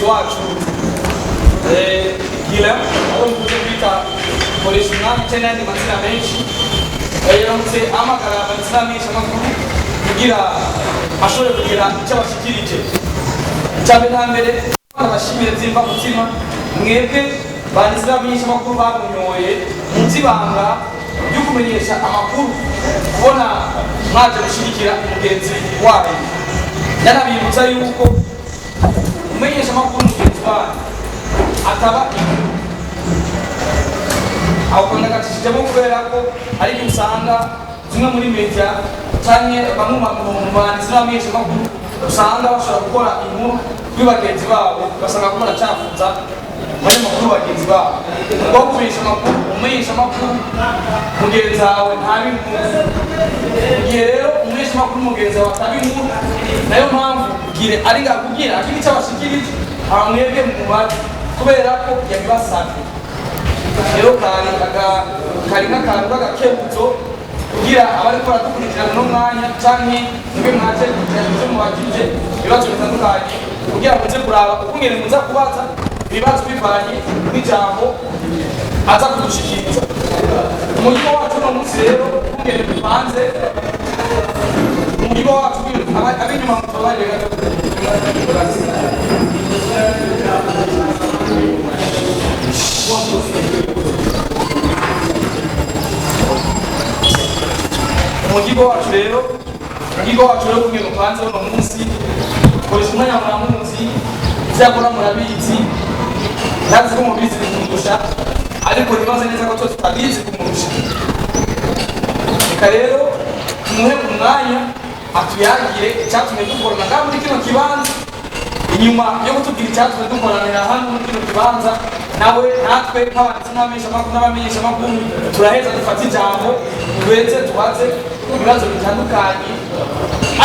mugenzi wacu Gila aho mvuze kwita koresha umwami cyane n'andi mazina menshi yaramutse amagara abazamisha amakuru kugira ashobore kugira icyo abashikirije cyane nta mbere abashimire zimva mutima mwebwe banizamisha amakuru bamunyoye muzibanga yo kumenyesha amakuru kubona mwaje gushirikira umugenzi wayo yanabibutsa yuko umenyesha amakuru mugenzi wayo ataba aho kondagashijemo kubera ko ari usanga zimwe muri media cyane bamwe mu banizamisha amakuru usanga bashobora gukora inkuru y'abagenzi babo basanga ko baracyafuza bari makuru bagenzi babo ngo kumenyesha amakuru umenyesha amakuru mugenzi wawe ntabi igihe rero umenyesha amakuru mugenzi wawe atabi inkuru nayo mpamvu gire ari ngakubwira akiri cyabashikirije abamwebwe mu bati kubera ko yabibasabye rero kari nk'akantu k'agakebuzo kugira abari ko baradukurikirana no mwanya canke mwe mwaje kugira mubagije ibibazo bitandukanye kugira muze kuraba ukungene muza kubaza ibibazo bivanye n'ijambo aza kudushikiriza umurimo wacu no munsi rero ukungene bipanze umurimo wacu abinyuma mutubaye umugigo wacu rero kumwe mupanze uno munsi koresha umwanya muramuzi ivyakora murabizi ndazi ko mubizi kumurusha ariko nibaze neza ko tutabizi kumurusha reka rero tumuhe umwanya atuyagire icyatumye dukorana ngaho muri kino kibanza inyuma yo kutubwira icyatumye dukoranira hano muri kino kibanza nawe natwe n'abamenyesha amakuru turaheza dufata ijambo duheze tubaze ibibazo bitandukanye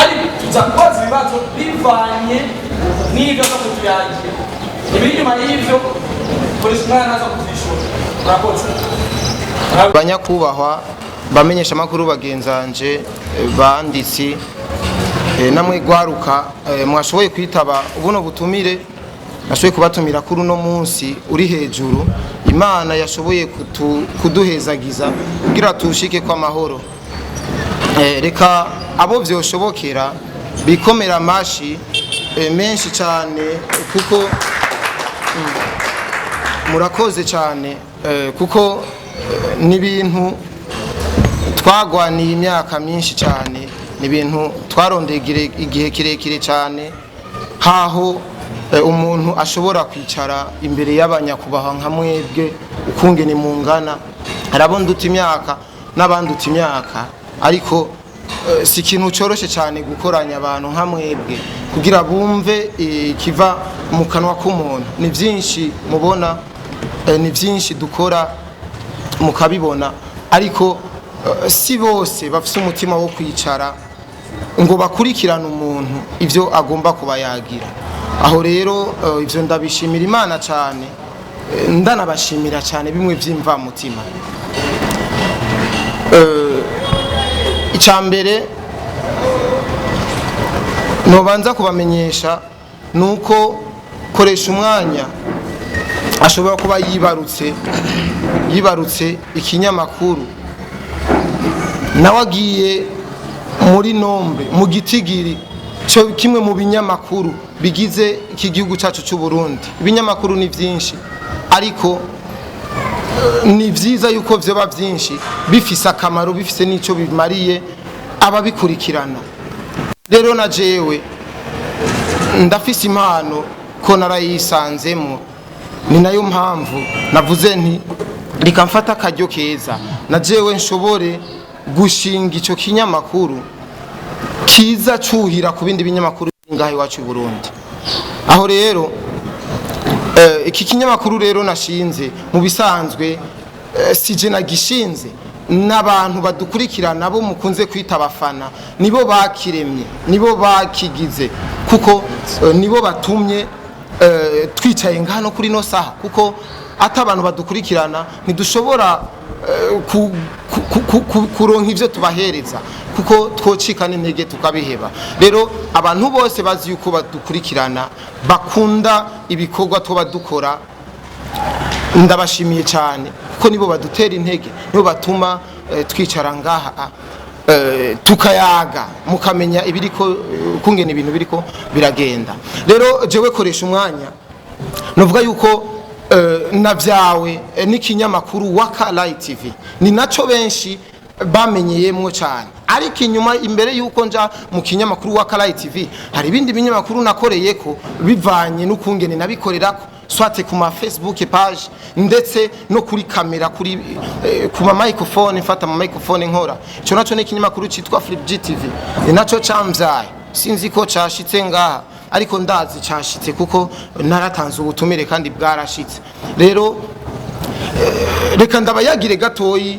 ariko tuza kubaza ibibazo bivanye n'ibyo zo kutuyagira ibiri inyuma y'ibyo koresha umwanya naza kuzishura murakoze banyakubahwa bamenyesha amakuru bagenzanje banditsi namwe gwaruka mwashoboye kwitaba ubuno butumire nashoboye kubatumira kuri uno munsi uri hejuru imana yashoboye kuduhezagiza kugira tushike kwa mahoro reka abo vyoshobokera bikomera amashi menshi cyane kuko murakoze cyane kuko n'ibintu twagwaniye imyaka myinshi cyane n'ibintu twarondegire igihe kirekire cyane haho umuntu ashobora kwicara imbere y'abanyakubaha nka mwebwe ukungene mungana arabonduta imyaka n'abanduta imyaka ariko si ikintu cyoroshe cyane gukoranya abantu nka mwebwe kugira bumve kiva mu kanwa k'umuntu ni byinshi mubona ni byinshi dukora mukabibona ariko si bose bafite umutima wo kwicara ngo bakurikirane umuntu ibyo agomba kuba yagira aho rero ibyo ndabishimira imana cyane ndanabashimira cyane bimwe by'imva mutima icyambere nobanza kubamenyesha nuko koresha umwanya ashobora kuba yibarutse ikinyamakuru nawe agiye muri nombre mu gitigiri cyo kimwe mu binyamakuru bigize iki gihugu cyacu cy'u Burundi ibinyamakuru ni byinshi ariko ni byiza yuko vyoba byinshi bifise akamaro bifise n'icyo bimariye ababikurikirana rero na jewe ndafise impano ko narayisanzemo ni nayo mpamvu navuze nti reka mfata akaryo keza na jewe nshobore gushinga icyo kinyamakuru kiza cuhira ku bindi binyamakuru ngaho iwacu Burundi aho rero iki kinyamakuru rero nashinze mu bisanzwe sije nagishinze n'abantu badukurikirana bo mukunze kwita abafana nibo bakiremye nibo bakigize kuko nibo batumye twicaye ngano kuri no saha kuko ata abantu badukurikirana ntidushobora kuronka ivyo tubahereza kuko twocikana intege tukabiheba. Rero abantu bose bazi yuko badukurikirana bakunda ibikorwa tuba dukora, ndabashimiye cyane kuko nibo badutera intege, nibo batuma twicara ngaha tukayaga mukamenya ibiriko kungena ibintu biriko biragenda. Rero jewe koresha umwanya novuga yuko navyawe n'ikinyamakuru Waka Light TV ni naco benshi bamenyeyemwo cyane, ariko inyuma imbere yuko nja mu kinyamakuru Waka Light TV hari ibindi binyamakuru nakoreyeko bivanye n'ukungene nabikorerako, swate ku ma Facebook page ndetse no kuri kamera kuri ku ma microphone, mfata ma microphone nkora. Ico naco ni kinyamakuru citwa Flip GTV, ni naco camvyaye, sinzi ko cashitse ngaha ariko ndazi cashitse kuko naratanze ubutumire kandi bwarashitse. Rero reka ndabayagire gatoyi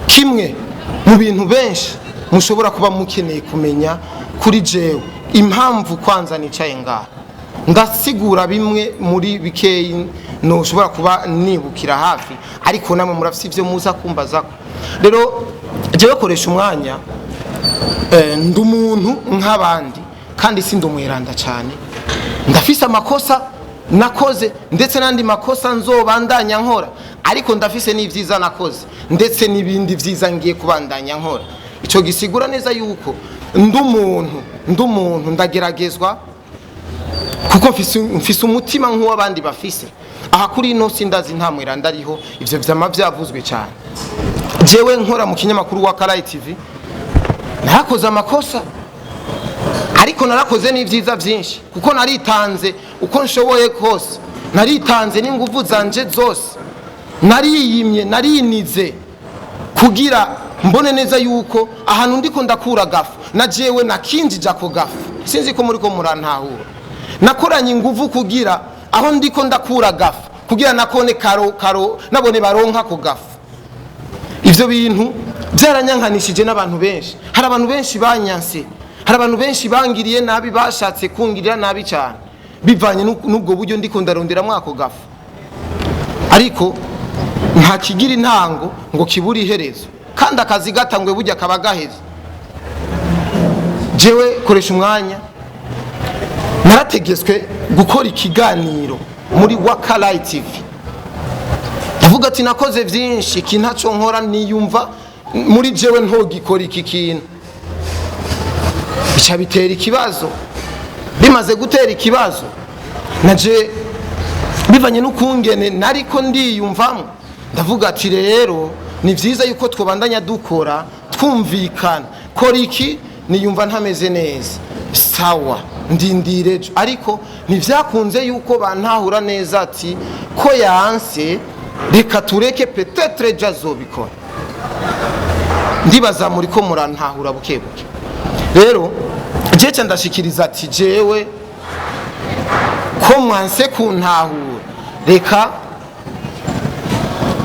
kimwe mu bintu benshi mushobora kuba mukeneye kumenya kuri jewe, impamvu kwanza nicaye ngaha ndasigura bimwe muri bikeyi no ushobora kuba nibukira hafi, ariko namwe murafise ivyo muza kumbazako. Rero jewe koresha umwanya ndi umuntu nk'abandi kandi si ndumwiranda cyane, ndafise amakosa nakoze ndetse nandi makosa nzobandanya nkora, ariko ndafise n'ivyiza nakoze ndetse n'ibindi vyiza ngiye kubandanya nkora. Ico gisigura neza yuko ndi umuntu ndageragezwa kuko mfise umutima nk'uw'abandi bafise. Aha kuri ino sindazi nta mwiranda ariho, ivyo vyama vyavuzwe cyane. Jewe nkora mu kinyamakuru Waka Light TV narakoze amakosa, ariko narakoze n'ivyiza vyinshi kuko naritanze uko nshoboye kose, naritanze n'inguvu zanje zose, nariyimye narinize kugira mbone neza yuko ahantu ndiko ndakura gafu na jewe nakinjija ko gafu. Sinzi ko muri ko murantahura, nakoranye inguvu kugira aho ndiko ndakura gafu kugira nakone karo nabone baronka ko gafu. Ivyo bintu byaranyankanishije n'abantu benshi, hari abantu benshi banyanse, hari abantu benshi bangiriye nabi, bashatse kungirira nabi cyane bivanye n'ubwo buryo ndiko ndarondera mwako gafu, ariko nta kigira intango ngo kiburi iherezo, kandi akazi gatangwe burya kaba gaheze. Jewe koresha umwanya narategetswe gukora ikiganiro muri Waka Light TV, ndavuga ati nakoze vyinshi kintaco nkora, niyumva muri jewe ntogikora iki kintu, bica bitera ikibazo. Bimaze gutera ikibazo naje bivanye n'ukungene nariko ndiyumvamo, ndavuga ati rero ni vyiza yuko twobandanya dukora twumvikana, kora iki niyumva ntameze neza sawa ndindire, ariko ntivyakunze yuko bantahura neza ati ko yanse reka tureke peut-être jazobikora. Ndibaza muri ko murantahura bukebuke. Rero jeje ndashikiriza ati jewe ko mwanse kuntahura, reka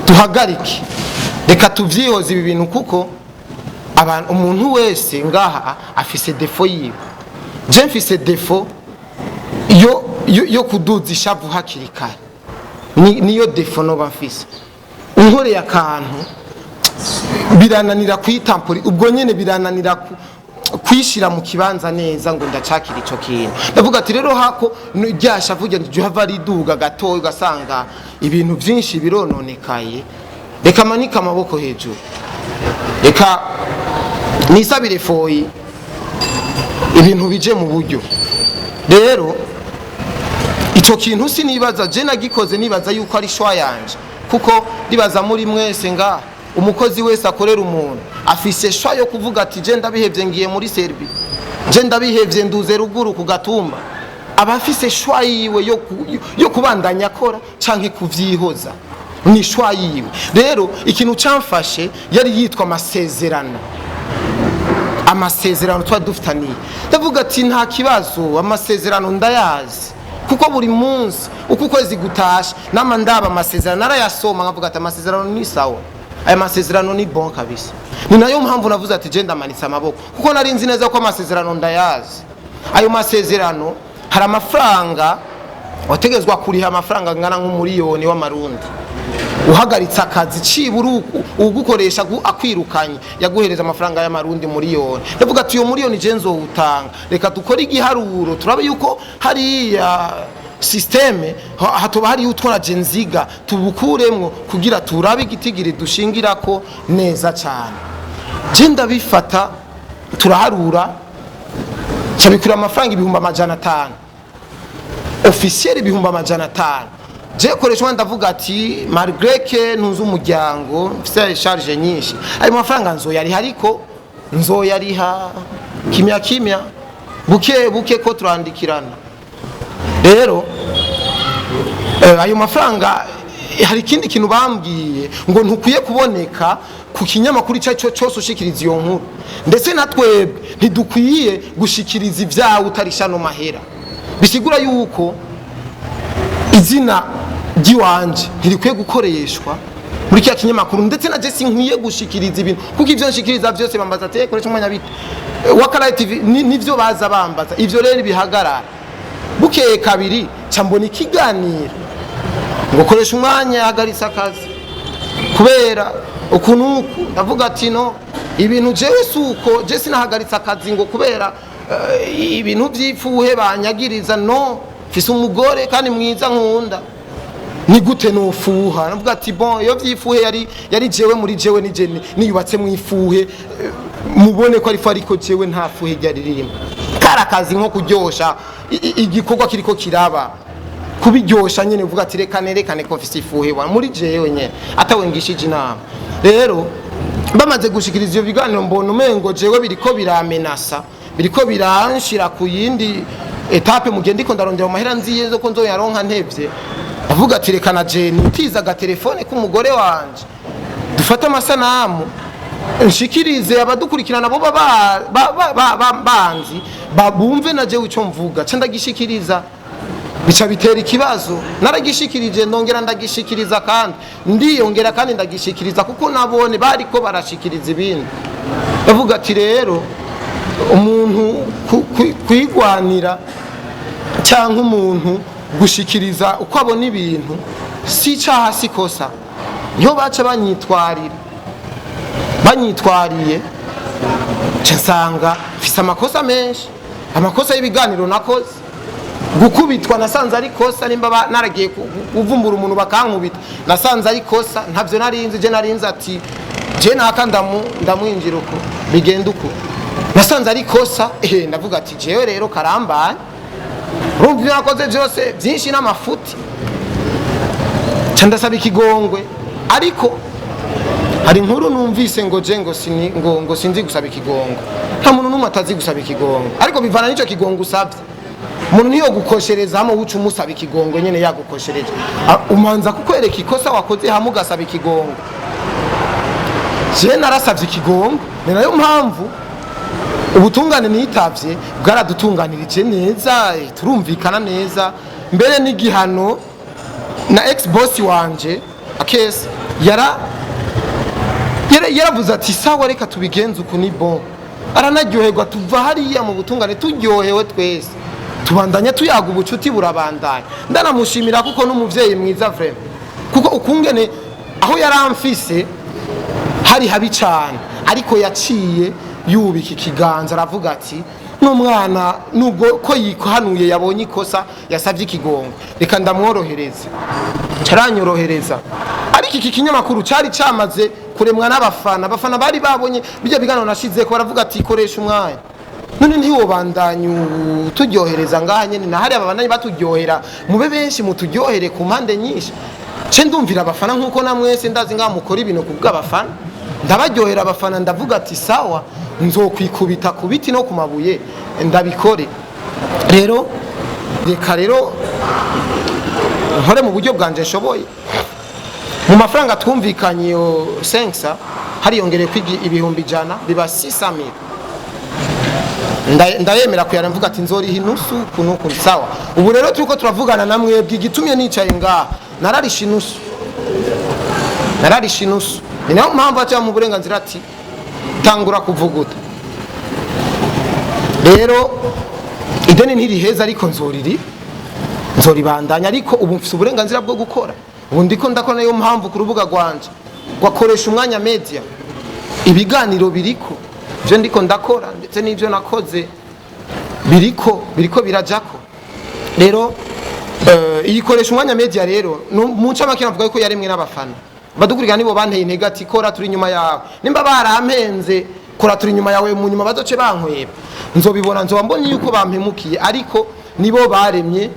tuhagarike, reka tuvyihoze ibi bintu kuko abantu umuntu wese ngaha afise defo yiwe. Je mfise defo yo kuduza ishavu hakiri kare, niyo defo no bafise. Unkoreye akantu birananira kwitampuri, ubwo nyene birananira kwishira mu kibanza neza ngo ndacakira ico kintu. Ndavuga ati rero hako ryasha vuga ndihava riduga gatoyi ugasanga ibintu vyinshi birononekaye, reka manika amaboko hejuru, reka nisabire foyi ibintu bije mu buryo. Rero ico kintu sinibaza je nagikoze, nibaza yuko ari shwa yanje kuko ndibaza muri mwese ngaha umukozi wese akorera umuntu afise shwa yo kuvuga ati je ndabihevye ngiye muri Serbia, je ndabihevye nduze ruguru ku Gatumba. Abafise shwa yiwe yo kubandanya akora canke kuvyihoza, ni shwa yiwe. Rero ikintu camfashe yari yitwa amasezerano. Amasezerano twa dufitaniye, ndavuga ati nta kibazo, amasezerano ndayazi kuko buri munsi uko kwezi gutasha nama ndaba amasezerano narayasoma, nkavuga ati amasezerano ni sawa, aya masezerano ni bon kabisa. Ni nayo mpamvu navuze ati je ndamanitse amaboko kuko nari nzi neza ko amasezerano ndayazi. Ayo masezerano hari amafaranga wategezwa kuriha amafaranga angana nk'umuriyoni w'amarundi uhagaritse akazi cibura ugukoresha akwirukanye yaguhereza amafaranga y'amarundi miliyoni ndavuga ati iyo miliyoni je nzowutanga reka dukore igiharuro turabe yuko hariya systeme hatoba hari utwara jenziga tubukuremwo kugira turabe igitigiri dushingirako neza cyane je ndabifata turaharura cyabikura amafaranga 500 officiel 500 je koresha ndavuga ati malgré ntuzi umuryango mfite charge nyinshi ari mafaranga nzoyari ariko nzoyariha kimya buke ko turandikirana rero ayo mafaranga hari ikindi kintu bambwiye ngo ntukwiye kuboneka ku kinyamakuru cyaco cyose ushikiriza iyo nkuru ndetse natwebwe ntidukwiye gushikiriza ibyawe utarishano mahera bisigura yuko izina giwanje ntirikwiye gukoreshwa muri kya kinyamakuru ndetse na Jesse nkwiye gushikiriza ibintu kuko ivyo nshikiriza byose bambaza ate koresha umwanya bite Wakala TV nivyo baza bambaza ivyo rero bihagarara bukeye kabiri cyambona ikiganiro ngo koresha umwanya hagaritsa akazi kubera ukuntu ndavuga ati no ibintu jewe suko je sinahagaritsa akazi ngo kubera ibintu byipfuhe banyagiriza no fise umugore kandi mwiza nkunda ni gute nofuha ndavuga ati bon iyo byifuhe yari jewe muri jewe nije niyubatse mwifuhe mubone ko ariko jewe nta fuhe ryaririmba karakazi nko kuryosha igikorwa kiriko kiraba kubiryosha nyene uvuga ati rekane ko fise ifuhe wa muri jewe nyene atawengishije inama rero bamaze gushikiriza ivyo biganiro mbona umengo jewe biriko biramenasa biriko biranshira ku yindi etape mugendiko ndarondera amahera nziye zo ko nzoyaronka ntevye avuga ati rekana je nitiza agatelefone k'umugore wanje dufate amasanamu nshikirize abadukurikirana bo banzi babumve na je uco mvuga ca ndagishikiriza bica bitera ikibazo naragishikirije ndongera ndagishikiriza kandi ndiyongera kandi ndagishikiriza kuko nabone bariko barashikiriza ibindi bavuga ati rero umuntu kwigwanira cyangwa umuntu gushikiriza uko abona ibintu si cyaha si kosa niho baca banyitwariye nsanga mfise amakosa menshi amakosa y'ibiganiro nakoze gukubitwa nasanze ari kosa nimba naragiye kuvumbura umuntu bakankubita nasanze ari kosa ntavyo narinzi ati je naka ndamwinjira uko bigenda uko nasanze ari kosa ndavuga ati jewe rero karambaye rumva nakoze byose byinshi n'amafuti ndasaba ikigongwe ariko hari inkuru numvise ngo je ngo sinzi gusaba ikigongwe nta muntu numwe atazi gusaba ikigongwe ariko bivana n'ico kigongwe usabye umuntu niyo gukoshereza hamwe uca umusaba ikigongwe nyene yagukoshereje umanza kukwereka ikosa wakoze hamwe ugasaba ikigongwe je narasabye ikigongwe ni nayo mpamvu ubutungane nitavye bwaradutunganirije neza turumvikana neza mbere n'igihano na ex boss wanje akese yaravuze ati sawa reka tubigenze uko ni bon aranaryoherwa tuva hariya mu butungane turyohewe twese tubandanya tuyaga ubucuti burabandanya ndanamushimira kuko n'umuvyeyi mwiza vraiment kuko ukungene aho yaramfise hari habi cyane ariko yaciye yubika ikiganza aravuga ati n'umwana nubwo ko yikohanuye yabonye ikosa yasabye ikigongo reka ndamworohereza caranyorohereza ariko iki kinyamakuru cari camaze kuremwa n'abafana bari babonye bijya biganiro nashize ko baravuga ati koresha umwanya none ntiwobandanya turyohereza ngaha nyene na hari ababandanye baturyohera mube benshi muturyohere ku mpande nyinshi ce ndumvira abafana nkuko namwese ndazi ngaha mukora ibintu kubwa abafana ndabaryohera abafana ndavuga ati sawa nzokwikubita ku biti no ku mabuye ndabikore rero reka rero nkore mu buryo bwanje nshoboye mu mafaranga twumvikanye yo sensa hari yongereye kwigi ibihumbi 100 biba 600,000 ndayemera kuyara mvuga ati nzoriha inusu kunuku sawa ubu rero turiko turavugana namwe bwigitumye nicaye ngaha nararisha inusu ni nayo mpamvu aca mu burenganzira ati tangura kuvuguta rero ideni ntiriheza ariko nzoribandanya, ariko ubu mfite uburenganzira bwo gukora. Ubu ndiko ndakora, niyo mpamvu ku rubuga rwanje gwakoresha umwanya media ibiganiro biriko je ndiko ndakora, ndetse n'ivyo nakoze biriko birajako. Rero iyikoresha umwanya media rero mu ncamake navuga ko yaremwe n'abafana badukurikira, nibo banteye intege ati kora turi nyuma yawe, nimba barampenze kora turi nyuma yawe, mu nyuma bazoce bankweba, nzobibona, nzoba mbonye yuko bampemukiye, ariko nibo baremye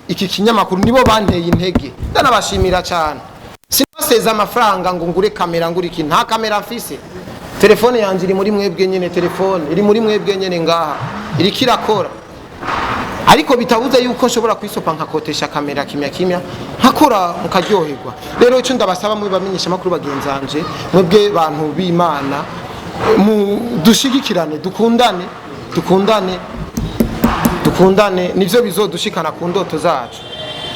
iki kinyamakuru, nibo banteye intege, ndanabashimira cyane. Sinaseza amafaranga ngo ngure kamera, ngure iki, nta kamera mfise, telefone yanjye iri muri mwebwe nyene, telefone iri muri mwebwe nyene ngaha iri kirakora, ariko bitabuze yuko nshobora kwisopa nkakotesha kamera kimya nkakora mukaryoherwa. Rero icyo ndabasaba muri bamenyesha makuru bagenzanje, mwebwe bantu b'Imana, dushigikirane, dukundane nivyo bizodushikana ku ndoto zacu.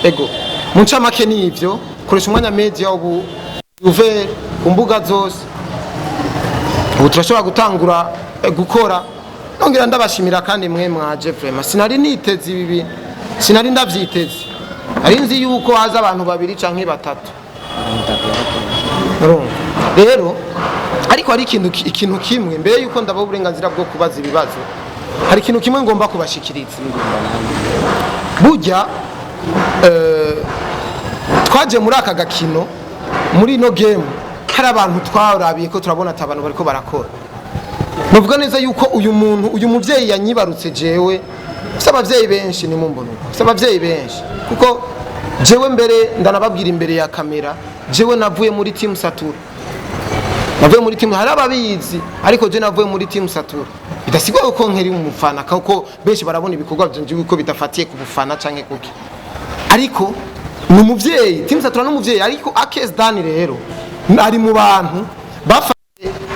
Ego mu ncamake nivyo, koresha umwanya media ubu uve ku mbuga zose, ubu turashobora gutangura gukora. Nongera ndabashimira kandi mwe mwaje vraiment, sinari niteze ibi, sinari ndavyiteze, ari nzi yuko haza abantu babiri canke batatu. Rero ariko hari ikintu kimwe, mbere yuko ndaba uburenganzira bwo kubaza ibibazo, hari ikintu kimwe ngomba kubashikiriza. Burya twaje muri aka gakino, muri no game hari abantu twarabiye ko turabona ati abantu bariko barakora. Nuvuga neza yuko uyu muvyeyi yanyibarutse jewe, abavyeyi benshi ni mumbono, abavyeyi benshi, kuko jewe mbere ndanababwira imbere ya kamera, jewe navuye muri team Satura, navuye muri team, hari ababizi, ariko je navuye muri team Satura. Bidasigaye uko nkeri umufana, kuko benshi barabona ibikorwa byanje uko bidafatiye ku bufana canke kuki, ariko ni umuvyeyi, team Satura n'umuvyeyi. Ariko Akes Dan rero ari mu bantu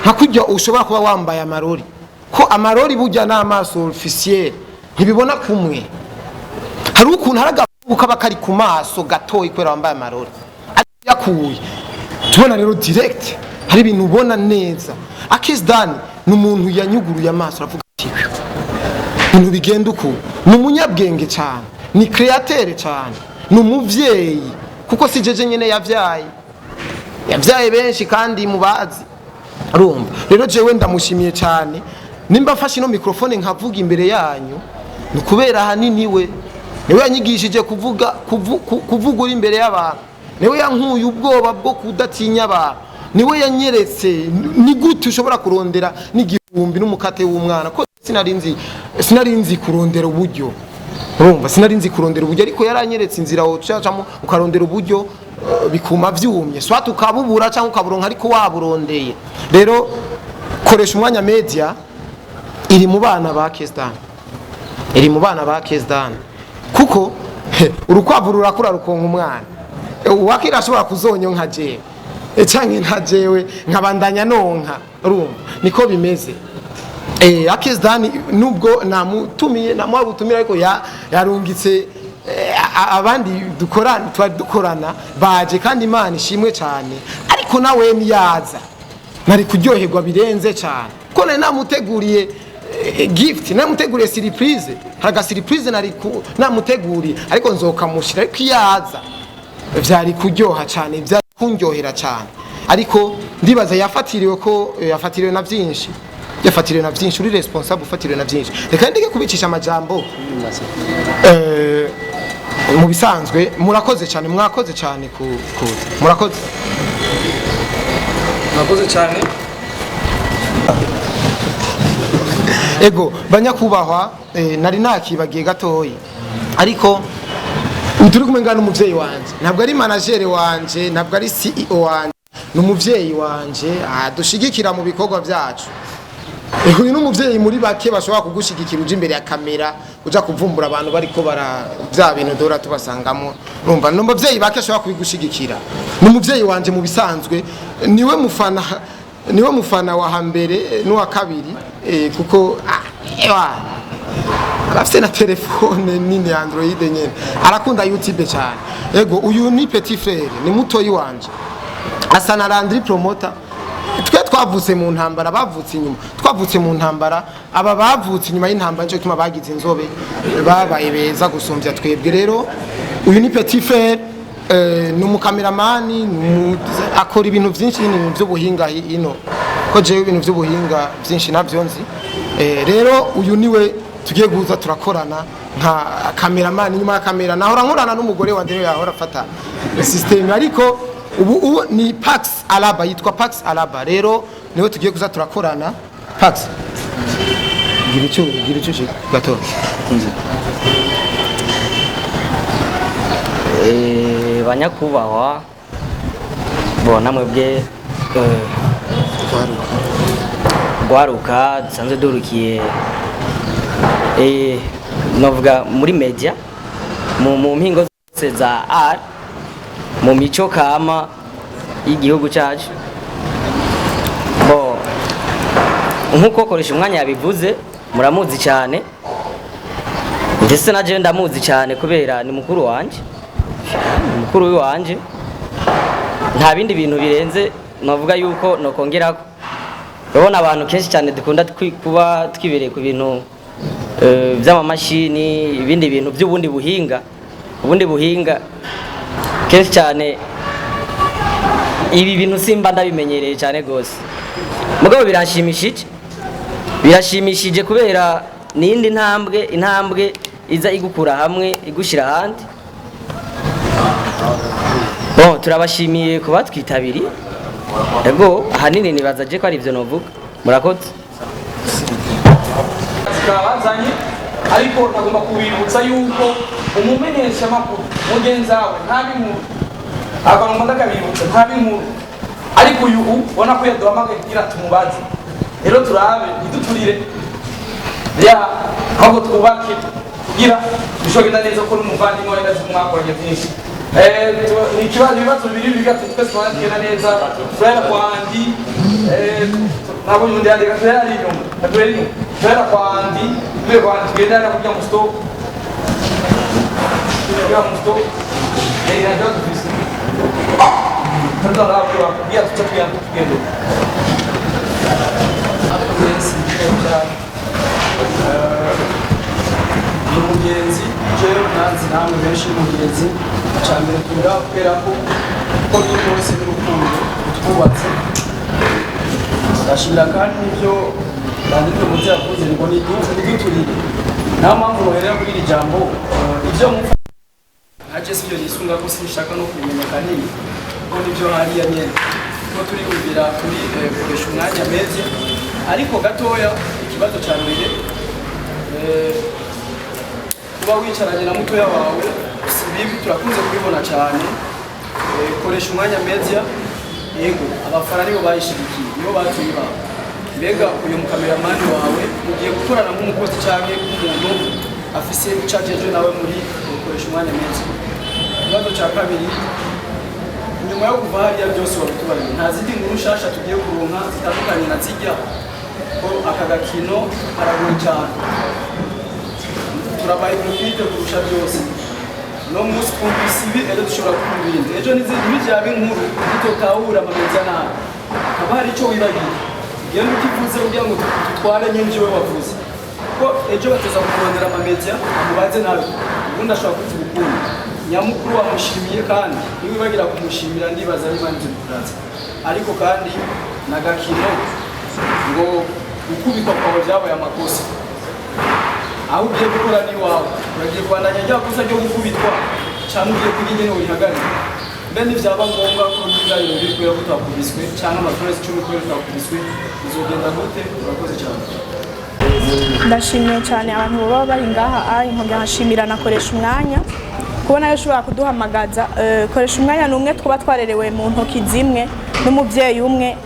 nka kujya ushobora kuba wambaye amarori, ko amarori burya n'amaso officiel ntibibona kumwe, hari ukuntu haragabuka bakari ku maso gatoyi kwera wambaye amarori yakuye, tubona rero direct hari ibintu ubona neza. Akes Dan ni umuntu yanyuguruye amaso, aravuga ati ibintu bigenda uko, ni umunyabwenge cyane, ni createur cyane, ni umuvyeyi, kuko si jeje nyene yavyaye benshi kandi mubazi. Arumva rero jewe ndamushimiye cyane, nimba afashe ino microphone nkavuga imbere yanyu, ni kubera hanini niwe yanyigishije kuvuga uri imbere y'abantu, niwe yankuye ubwoba bwo kudatinya abantu, niwe yanyeretse ni gute ushobora kurondera n'igihumbi n'umukate w'umwana, ko sinari nzi kurondera uburyo. Urumva sinari nzi kurondera uburyo, ariko yaranyeretse inzira wocacamo ukarondera uburyo bikuma vyumye, swati ukabubura cyangwa ukaburonka ariko waburondeye. Rero koresha umwanya media iri mu bana ba Akes Dan, kuko urukwavu rurakura rukonka umwana, uwakira ashobora kuzonyo nka jewe canke nka jewe nkabandanya nonka. Urumva niko bimeze. Akes Dan nubwo namutumiye namwabutumira, ariko yarungitse abandi dukorana baje, kandi Imana ishimwe cyane, ariko nawe niyaza nari kuryoherwa birenze cyane, ko nari namuteguriye gift, namuteguriye surprise, haraga surprise nari namuteguriye, ariko nzokamushira, ariko iyaza vyari kuryoha cyane, vyari kunjohera cyane. Ariko ndibaza yafatiriwe na byinshi, uri responsable, ufatiriwe na byinshi. Reka ndike kubicisha amajambo mu bisanzwe. Murakoze cyane, mwakoze cyane murakoze cyane. Ego banyakubahwa, nari nakibagiye gatoyi, ariko turi kumenga n'umuvyeyi wanje, ntabwo ari manager wanje, ntabwo ari CEO wanje, n'umuvyeyi wanje adushigikira mu bikorwa byacu. Uyu n'umuvyeyi muri bake bashobora kugushigikira uje imbere ya kamera, uja kuvumbura abantu bariko bya bintu dora tubasangamo. Urumva no muvyeyi bake ashobora kubigushigikira. N'umuvyeyi wanje mu bisanzwe niwe mufana wa hambere n'uwa kabiri, kuko afite na telefone nini ya Android nyene, arakunda YouTube cyane. Ego uyu ni petit frère, ni mutoyi wanje, asa na Landry promoter. Twe twavutse mu ntambara, bavutse inyuma, twavutse mu ntambara, aba bavutse inyuma y'intambara cyo kima bagize inzobe babaye beza gusumbya twebwe rero uyu ni Petit Frere ni umukameramani akora ibintu byinshi n'ibintu by'ubuhinga ino ko jewe ibintu by'ubuhinga byinshi navyo nzi rero uyu niwe tugiye guza turakorana nka kameramani nyuma ya kamera nahora nkorana n'umugore wa Ndero yahora afata system ariko ubu ni Pax Alaba yitwa Pax Alaba rero niwe tugiye kuza turakorana Pax gira icyo gato banyakubahwa bona mwebwe gwaruka dusanzwe durukiye novuga muri media mu mpingo zose za art mu mico kama y'igihugu cyacu bo nkuko koresha umwanya yabivuze muramuzi cyane ndetse na je ndamuzi cyane kubera ni mukuru wanje nta bindi bintu birenze navuga yuko nokongerako babona abantu kenshi cyane dukunda kuba twibereye ku bintu by'amamashini ibindi bintu by'ubundi buhinga kenshi cyane ibi bintu simba ndabimenyereye cyane gose mugabo birashimishije kubera nindi intambwe iza igukura hamwe igushira handi bon turabashimiye kuba twitabiri ego hanini nibazaje ko ari ivyo novuga murakoze bazanye ariko nagomba kubibutsa yuko umumenyesha makuru mugenzawe ntabinkuru agomba ndakabibutsa ntabinkuru ariko uyu ubona ko yaduhamagaye kugira tumubaze rero turabe iduturire ya ahubwo twubake kugira bishobora neza ko n'umuvandimwe we ndazi mwakoranye byinshi ibibazo bibiri bigatuma twese twakira neza frère kwandi nabo yundi yandika frère inyuma frère kwandi tugenda kugira mu stop ndio tufisi tanda hapo ya tutakia tugende umugenzi jewe nanzi namwe benshi umugenzi cyambere tunda kubera ko ni bose n'urukundo twubatse ndashimira kandi nibyo banditse mu byavuze ngo ni duturire nta mpamvu muherera kuri iri jambo ibyo mupfa ntaje sibyo nisunga ko sinshaka no kumenya kanini ko nibyo hariya nyene ko turi kubira kuri koresha umwanya mezi ariko gatoya ikibazo cya mbere kuba wicaranye na mutoya wawe bibi turakunze kubibona cyane koresha umwanya media yego abafana nibo bayishigikiye nibo batuyiba mbega uyu mukameramani wawe ugiye gukorana nk'umukozi cyangwa umuntu afise charge nawe muri koresha umwanya media ikibazo cya kabiri nyuma yo kuva hariya byose wabitubariye nta zindi nkuru nshasha tugiye kuronka zitandukanye na zijya ko aka gakino karagoye cyane turabaye umupite kurusha byose no musi kumvise ibi ejo dushobora kumubirinde ejo n'izindi bijyabe inkuru tutotahura amameza nabi haba hari icyo wibagiye iyo ntukivuze kugira ngo tutware nyinshi we wavuze ko ejo bateza kurondera amameza amubaze nawe ubundi ashobora kuvuga ukundi nyamukuru wamushimiye kandi niwibagira kumushimira ndibaza niba nzi kuratsa ariko kandi nagakino ngo gukubitwa kwawe byabaye amakosa aho ugiye gukora ni wawe uragiye kubandanya rya kosa ryo gukubitwa cyangwa ugiye kuri nyine urihagarika mbe ntibyaba ngombwa ko n'ibyariro biri kubera ko utakubiswe cyangwa amafarasi 10 kubera utakubiswe bizogenda gute urakoze cyane ndashimiye cyane abantu baba bari ngaha nkongera nkashimira nakoresha umwanya kubona yo ushobora kuduhamagaza koresha umwanya n'umwe twaba twarerewe mu ntoki zimwe n'umubyeyi umwe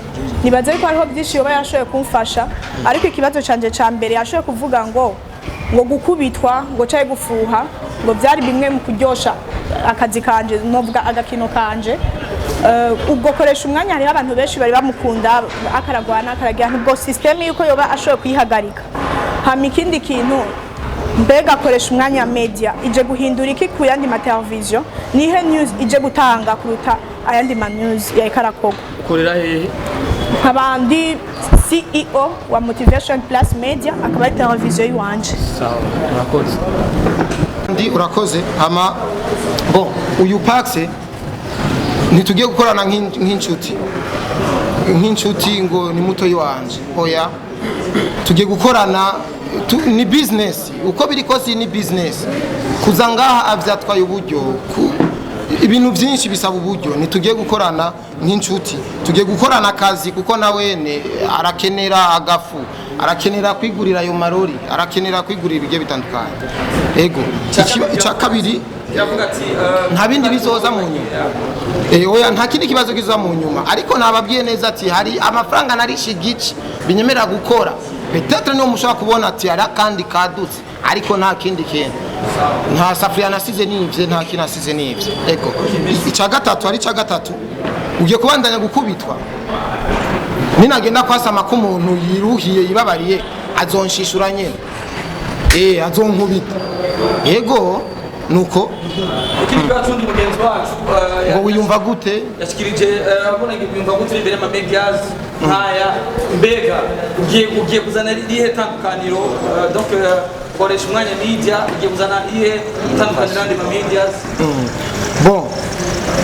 nibaze ko hariho byinshi yoba yashoboye kumfasha ariko ikibazo canje ca mbere yashoboye kuvuga ngo gukubitwa ngo cyaye gufuha ngo byari bimwe mu kuryosha akazi kanje novuga agakino kanje ubwo koresha umwanya hari abantu benshi bari bamukunda akaragwana akaragira nubwo system yuko yoba ashoboye kuyihagarika hama ikindi kintu mbega koresha umwanya media ije guhindura iki ku yandi ma television nihe news ije gutanga kuruta ayandi ma news ya ikarakogo ukorera hehe nk'abandi CEO wa Motivation Plus Media akaba ari televiziyo yiwanje. sawa murakoze. Ndi urakoze ama bon uyu Paxe ntitugiye gukorana nk'inshuti ngo ni muto yiwanje oya tugiye gukorana ni business uko biri kose ni business kuza ngaha avyatwaye uburyo ibintu byinshi bisaba uburyo ntitugiye gukorana nk'inshuti tugiye gukorana akazi kuko nawene arakenera agafu arakenera kwigurira ayo marori arakenera kwigurira ibige bitandukanye ego icya kabiri yavuga ati nta bindi bizoza mu nyuma oya nta kindi kibazo kizoza mu nyuma ariko nababwiye neza ati hari amafaranga narishe igice binyemerera gukora peut-être niyo mushaka kubona ati ara kandi kadutse ariko nta kindi kintu nta safuriya nasize nivye nta kintu nasize nivye ego icya gatatu ari icya gatatu ugiye kubandanya gukubitwa ninagenda kwasama ko umuntu yiruhiye yibabariye azonshishura nyene azonkubita yego nuko ikindi cyatundi mugenzi wacu ngo wiyumva gute yashikirije abona yumva gute imbere ma medias nkaya mbega ugiye kuzana irihe tandukaniro donc koresha umwanya media ugiye kuzana irihe tandukaniro n'andi ma medias bon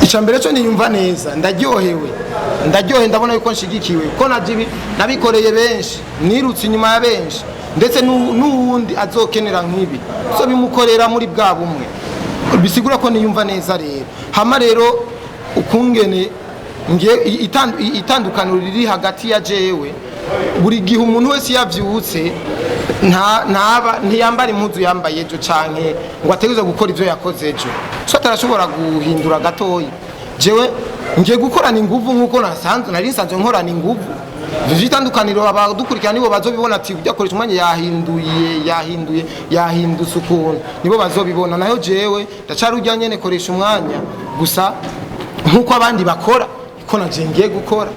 icambere cyo niyumva neza ndaryohe ndabona yuko nshigikiwe ko nabikoreye benshi nirutse inyuma ya benshi ndetse n'uwundi azokenera nk'ibi so bimukorera muri bwa bumwe bisigura ko niyumva neza rero hama rero ukungene ngiye itandukaniro riri hagati ya jewe buri gihe umuntu wese yavyutse ntiyambara impuzu yambaye ejo canke ngo ategerezwe gukora ivyo yakoze ejo so atarashobora guhindura gatoyi jewe ngiye gukorana inguvu nk'uko nari nsanzwe nkorana inguvu ivyo itandukaniro abadukurikirana nibo bazobibona ati ujya koresha umwanya yahindutse ukuntu nibo bazobibona nayo jewe ndacari ujya nyene koresha umwanya gusa nk'uko abandi bakora iko naje ngiye gukora.